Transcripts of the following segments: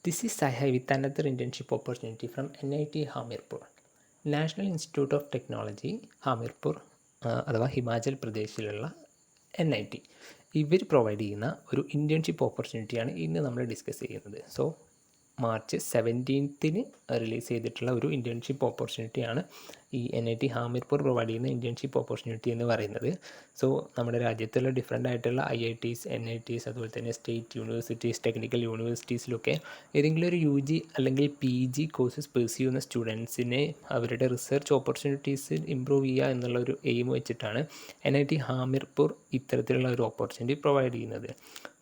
This is Sahai with another internship opportunity from NIT Hamirpur. National institute of technology Hamirpur അഥവാ Himachal പ്രദേശിലുള്ള NIT ഇവർ provide ചെയ്യുന്ന ഒരു internship ഓപ്പർച്യൂണിറ്റിയാണ് ഇന്ന് നമ്മൾ ഡിസ്കസ് ചെയ്യുന്നത്. സോ മാർച്ച് 17 റിലീസ് ചെയ്തിട്ടുള്ള ഒരു ഇൻറ്റേൺഷിപ്പ് ഓപ്പർച്യൂണിറ്റിയാണ് ഈ NIT ഹാമിർപൂർ പ്രൊവൈഡ് ചെയ്യുന്ന ഇൻറ്റേൺഷിപ്പ് ഓപ്പർച്യൂണിറ്റി എന്ന് പറയുന്നത്. സോ നമ്മുടെ രാജ്യത്തുള്ള ഡിഫറെൻ്റ് ആയിട്ടുള്ള IITs, NITs, അതുപോലെ തന്നെ സ്റ്റേറ്റ് യൂണിവേഴ്സിറ്റീസ്, ടെക്നിക്കൽ യൂണിവേഴ്സിറ്റീസിലൊക്കെ ഏതെങ്കിലും ഒരു UG അല്ലെങ്കിൽ PG കോഴ്സസ് പെർസ്യൂ ചെയ്യുന്ന സ്റ്റുഡൻസിനെ അവരുടെ റിസർച്ച് ഓപ്പർച്യൂണിറ്റീസ് ഇമ്പ്രൂവ് ചെയ്യുക എന്നുള്ള ഒരു എയിം വെച്ചിട്ടാണ് NIT ഹാമിർപൂർ ഇത്തരത്തിലുള്ള ഒരു ഓപ്പർച്യൂണിറ്റി പ്രൊവൈഡ് ചെയ്യുന്നത്.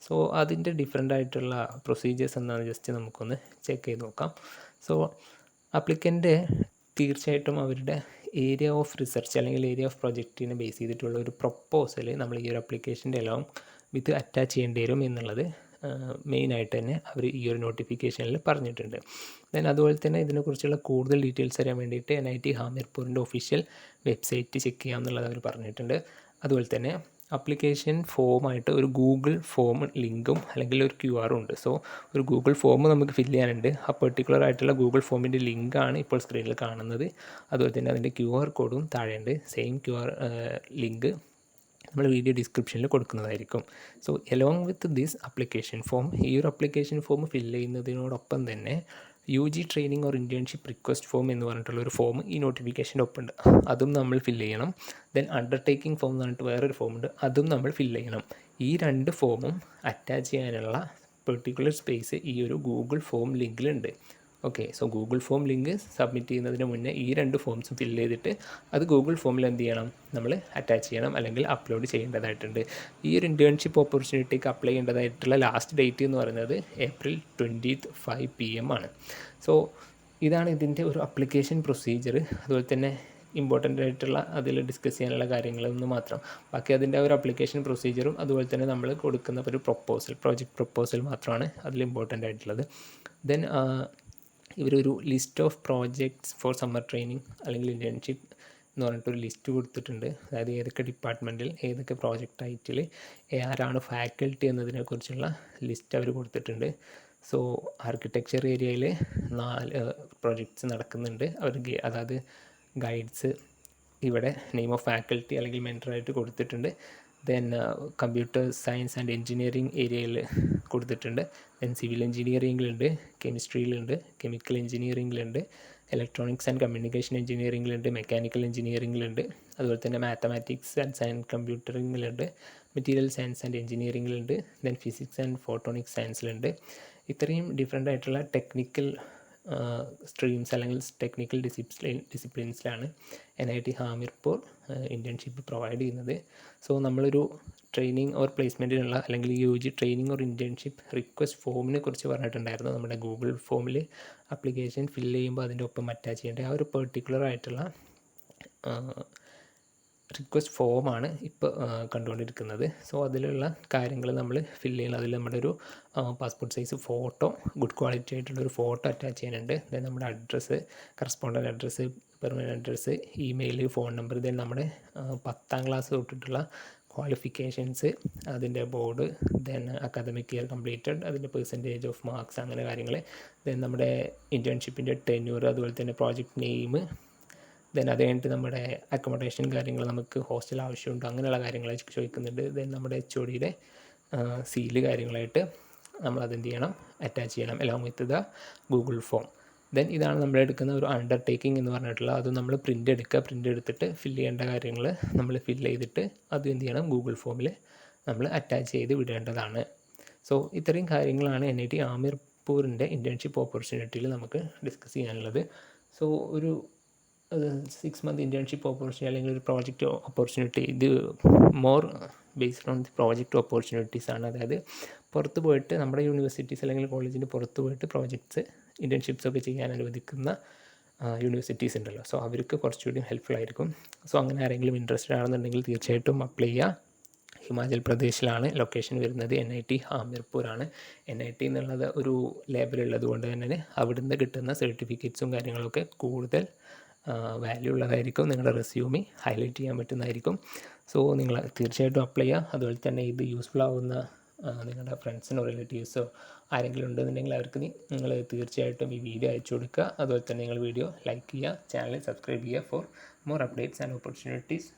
സോ അതിൻ്റെ ഡിഫറെൻ്റ് ആയിട്ടുള്ള പ്രൊസീജിയേഴ്സ് എന്താണെന്ന് ജസ്റ്റ് നമുക്കൊന്ന് ചെക്ക് ചെയ്ത് നോക്കാം. സോ അപ്ലിക്കൻ്റ് തീർച്ചയായിട്ടും അവരുടെ ഏരിയ ഓഫ് റിസർച്ച് അല്ലെങ്കിൽ ഏരിയ ഓഫ് പ്രൊജക്റ്റിനെ ബേസ് ചെയ്തിട്ടുള്ള ഒരു പ്രൊപ്പോസൽ നമ്മൾ ഈ ഒരു അപ്ലിക്കേഷൻ്റെ എല്ലാം വിത്ത് അറ്റാച്ച് ചെയ്യേണ്ടി വരും എന്നുള്ളത് മെയിനായിട്ട് തന്നെ അവർ ഈ ഒരു നോട്ടിഫിക്കേഷനിൽ പറഞ്ഞിട്ടുണ്ട്. ദെൻ അതുപോലെ തന്നെ ഇതിനെക്കുറിച്ചുള്ള കൂടുതൽ ഡീറ്റെയിൽസ് അറിയാൻ വേണ്ടിയിട്ട് NIT ഹാമിർപൂരിൻ്റെ ഒഫീഷ്യൽ വെബ്സൈറ്റ് ചെക്ക് ചെയ്യാമെന്നുള്ളത് അവർ പറഞ്ഞിട്ടുണ്ട്. അതുപോലെ തന്നെ അപ്ലിക്കേഷൻ ഫോമായിട്ട് ഒരു ഗൂഗിൾ ഫോം ലിങ്കും അല്ലെങ്കിൽ ഒരു QR ഉണ്ട്. സോ ഒരു ഗൂഗിൾ ഫോം നമുക്ക് ഫില്ല് ചെയ്യാനുണ്ട്. ആ പെർട്ടിക്കുലർ ആയിട്ടുള്ള ഗൂഗിൾ ഫോമിൻ്റെ ലിങ്കാണ് ഇപ്പോൾ സ്ക്രീനിൽ കാണുന്നത്. അതുപോലെ തന്നെ അതിൻ്റെ QR കോഡും താഴെയുണ്ട്. സെയിം QR ലിങ്ക് നമ്മൾ വീഡിയോ ഡിസ്ക്രിപ്ഷനിൽ കൊടുക്കുന്നതായിരിക്കും. So along with this application form, ഈ ഒരു അപ്ലിക്കേഷൻ ഫോം ഫില്ല് ചെയ്യുന്നതിനോടൊപ്പം തന്നെ UG training or internship request form എന്ന് പറഞ്ഞിട്ടുള്ള ഒരു ഫോം ഈ നോട്ടിഫിക്കേഷൻ്റെ ഒപ്പം ഉണ്ട്. അതും നമ്മൾ ഫില്ല് ചെയ്യണം. ദെൻ അണ്ടർടേക്കിംഗ് ഫോം എന്ന് പറഞ്ഞിട്ട് വേറൊരു ഫോം ഉണ്ട്, അതും നമ്മൾ ഫില്ല് ചെയ്യണം. ഈ രണ്ട് ഫോമും അറ്റാച്ച് ചെയ്യാനുള്ള പെർട്ടിക്കുലർ സ്പേസ് ഈ ഒരു ഗൂഗിൾ ഫോം ലിങ്കിലുണ്ട്. Okay, so Google form link submit ചെയ്യുന്നതിന് മുന്നേ ഈ രണ്ട് ഫോംസും ഫില്ല് ചെയ്തിട്ട് അത് ഗൂഗിൾ ഫോമിൽ എന്ത് ചെയ്യണം, നമ്മൾ അറ്റാച്ച് ചെയ്യണം അല്ലെങ്കിൽ അപ്ലോഡ് ചെയ്യേണ്ടതായിട്ടുണ്ട്. ഈ ഒരു ഇൻറ്റേൺഷിപ്പ് ഓപ്പർച്യൂണിറ്റിക്ക് അപ്ലൈ ചെയ്യേണ്ടതായിട്ടുള്ള ലാസ്റ്റ് ഡേറ്റ് എന്ന് പറയുന്നത് April 20th 5 PM ആണ്. സോ ഇതാണ് ഇതിൻ്റെ ഒരു അപ്ലിക്കേഷൻ പ്രൊസീജിയർ. അതുപോലെ തന്നെ ഇമ്പോർട്ടൻ്റ് ആയിട്ടുള്ള അതിൽ ഡിസ്കസ് ചെയ്യാനുള്ള കാര്യങ്ങളൊന്നും മാത്രം, ബാക്കി അതിൻ്റെ ഒരു അപ്ലിക്കേഷൻ പ്രൊസീജിയറും അതുപോലെ തന്നെ നമ്മൾ കൊടുക്കുന്ന ഒരു പ്രോജക്റ്റ് പ്രൊപ്പോസൽ മാത്രമാണ് അതിൽ ഇമ്പോർട്ടൻ്റ് ആയിട്ടുള്ളത്. ദെൻ ഇവരൊരു list of projects for summer training അല്ലെങ്കിൽ ഇൻറ്റേൺഷിപ്പ് എന്ന് പറഞ്ഞിട്ടൊരു ലിസ്റ്റ് കൊടുത്തിട്ടുണ്ട്. അതായത് ഏതൊക്കെ ഡിപ്പാർട്ട്മെൻറ്റിൽ ഏതൊക്കെ പ്രോജക്റ്റ് ടൈറ്റിൽ ആരാണ് ഫാക്കൽറ്റി എന്നതിനെക്കുറിച്ചുള്ള ലിസ്റ്റ് അവർ കൊടുത്തിട്ടുണ്ട്. സോ ആർക്കിടെക്ചർ ഏരിയയിൽ 4 പ്രോജക്ട്സ് നടക്കുന്നുണ്ട്. അവർക്ക് അതായത് ഗൈഡ്സ് ഇവിടെ നെയിം ഓഫ് ഫാക്കൽറ്റി അല്ലെങ്കിൽ മെൻറ്ററായിട്ട് കൊടുത്തിട്ടുണ്ട്. Then computer science and engineering ഏരിയയിൽ കൊടുത്തിട്ടുണ്ട്. ദെൻ സിവിൽ എൻജിനീയറിംഗിലുണ്ട്, കെമിസ്ട്രിയിലുണ്ട്, കെമിക്കൽ എൻജിനീയറിംഗിലുണ്ട്, ഇലക്ട്രോണിക്സ് ആൻഡ് കമ്മ്യൂണിക്കേഷൻ എൻജിനീയറിംഗിലുണ്ട്, മെക്കാനിക്കൽ എൻജിനീയറിംഗിലുണ്ട്, അതുപോലെ തന്നെ മാത്തമാറ്റിക്സ് ആൻഡ് സയൻസ് കമ്പ്യൂട്ടറിംഗിലുണ്ട്, മെറ്റീരിയൽ സയൻസ് ആൻഡ് എൻജിനീയറിംഗിലുണ്ട്, ദെൻ ഫിസിക്സ് ആൻഡ് ഫോട്ടോണിക്സ് സയൻസിലുണ്ട്. ഇത്രയും ഡിഫറെൻ്റ് ആയിട്ടുള്ള ടെക്നിക്കൽ സ്ട്രീംസ് അല്ലെങ്കിൽ ടെക്നിക്കൽ ഡിസിപ്ലിൻസിലാണ് NIT ഹാമിർപൂർ ഇൻറ്റേൺഷിപ്പ് പ്രൊവൈഡ് ചെയ്യുന്നത്. സോ നമ്മളൊരു ട്രെയിനിങ് ഓർ പ്ലേസ്മെൻറ്റിനുള്ള അല്ലെങ്കിൽ UG training or internship request ഫോമിനെ കുറിച്ച് പറഞ്ഞിട്ടുണ്ടായിരുന്നു. നമ്മുടെ ഗൂഗിൾ ഫോമിൽ അപ്ലിക്കേഷൻ ഫില്ല് ചെയ്യുമ്പോൾ അതിൻ്റെ ഒപ്പം അറ്റാച്ച് ചെയ്യേണ്ട ആ ഒരു പെർട്ടിക്കുലർ ആയിട്ടുള്ള റിക്വസ്റ്റ് ഫോമാണ് ഇപ്പോൾ കണ്ടുകൊണ്ടിരിക്കുന്നത്. സോ അതിലുള്ള കാര്യങ്ങൾ നമ്മൾ ഫില്ല് ചെയ്യണം. അതിൽ നമ്മുടെ ഒരു passport size photo, good quality ആയിട്ടുള്ളൊരു ഫോട്ടോ അറ്റാച്ച് ചെയ്യാനുണ്ട്. ദെൻ നമ്മുടെ address, correspondent address, permanent address, email, phone number, then നമ്മുടെ 10th ക്ലാസ് തൊട്ടിട്ടുള്ള ക്വാളിഫിക്കേഷൻസ്, അതിൻ്റെ board, then academic year completed, അതിൻ്റെ പെർസെൻറ്റേജ് ഓഫ് മാർക്സ്, അങ്ങനെ കാര്യങ്ങൾ. ദെൻ നമ്മുടെ ഇൻറ്റേൺഷിപ്പിൻ്റെ ടെന്യൂർ, അതുപോലെ തന്നെ പ്രോജക്റ്റ് നെയിം, ദെൻ അത് കഴിഞ്ഞിട്ട് നമ്മുടെ അക്കോമഡേഷൻ കാര്യങ്ങൾ, നമുക്ക് ഹോസ്റ്റൽ ആവശ്യമുണ്ട്, അങ്ങനെയുള്ള കാര്യങ്ങൾ ചോദിക്കുന്നുണ്ട്. ദെൻ നമ്മുടെ HODയുടെ സീല് കാര്യങ്ങളായിട്ട് നമ്മൾ അതെന്ത് ചെയ്യണം, അറ്റാച്ച് ചെയ്യണം along with the Google form. Then ഇതാണ് നമ്മൾ എടുക്കുന്ന ഒരു അണ്ടർടേക്കിംഗ് എന്ന് പറഞ്ഞിട്ടുള്ള, അത് നമ്മൾ പ്രിൻ്റ് എടുത്തിട്ട് ഫില്ല് ചെയ്യേണ്ട കാര്യങ്ങൾ നമ്മൾ ഫില്ല് ചെയ്തിട്ട് അത് എന്ത് ചെയ്യണം, ഗൂഗിൾ ഫോമിൽ നമ്മൾ അറ്റാച്ച് ചെയ്ത് വിടേണ്ടതാണ്. സോ ഇത്രയും കാര്യങ്ങളാണ് NIT ഹാമിർപൂരിൻ്റെ ഇൻറ്റേൺഷിപ്പ് ഓപ്പർച്യൂണിറ്റിയിൽ നമുക്ക് ഡിസ്കസ് ചെയ്യാനുള്ളത്. സോ ഒരു 6 month ഇൻറ്റേൺഷിപ്പ് ഓപ്പർച്യൂണിറ്റി അല്ലെങ്കിൽ ഒരു പ്രോജക്റ്റ് ഓപ്പർച്യൂണിറ്റി, ഇത് more based on the project opportunities ആണ്. അതായത് പുറത്ത് പോയിട്ട് നമ്മുടെ യൂണിവേഴ്സിറ്റീസ് അല്ലെങ്കിൽ കോളേജിൻ്റെ പുറത്ത് പോയിട്ട് പ്രോജക്ട്സ് ഇൻറ്റേൺഷിപ്സ് ഒക്കെ ചെയ്യാൻ അനുവദിക്കുന്ന യൂണിവേഴ്സിറ്റീസ് ഉണ്ടല്ലോ. സോ അവർക്ക് കുറച്ചുകൂടി ഹെൽപ്ഫുൾ ആയിരിക്കും. സോ അങ്ങനെ ആരെങ്കിലും ഇൻട്രസ്റ്റഡ് ആണെന്നുണ്ടെങ്കിൽ തീർച്ചയായിട്ടും അപ്ലൈ ചെയ്യുക. ഹിമാചൽ പ്രദേശിലാണ് ലൊക്കേഷൻ വരുന്നത്. NIT ഹാമിർപൂരാണ്. NIT എന്നുള്ളത് ഒരു ലേബലുള്ളത് കൊണ്ട് തന്നെ അവിടുന്ന് കിട്ടുന്ന സർട്ടിഫിക്കറ്റ്സും കാര്യങ്ങളൊക്കെ കൂടുതൽ വാല്യൂ ഉള്ളതായിരിക്കും. നിങ്ങളുടെ റെസ്യൂമി ഹൈലൈറ്റ് ചെയ്യാൻ പറ്റുന്നതായിരിക്കും. സോ നിങ്ങൾ തീർച്ചയായിട്ടും അപ്ലൈ ചെയ്യുക. അതുപോലെ തന്നെ ഇത് യൂസ്ഫുൾ ആവുന്ന നിങ്ങളുടെ ഫ്രണ്ട്സിനോ റിലേറ്റീവ്സോ ആരെങ്കിലും ഉണ്ടെന്നുണ്ടെങ്കിൽ അവർക്ക് നിങ്ങൾ തീർച്ചയായിട്ടും ഈ വീഡിയോ അയച്ചു കൊടുക്കുക. അതുപോലെ തന്നെ നിങ്ങൾ വീഡിയോ ലൈക്ക് ചെയ്യുക, ചാനൽ സബ്സ്ക്രൈബ് ചെയ്യുക for more updates and opportunities.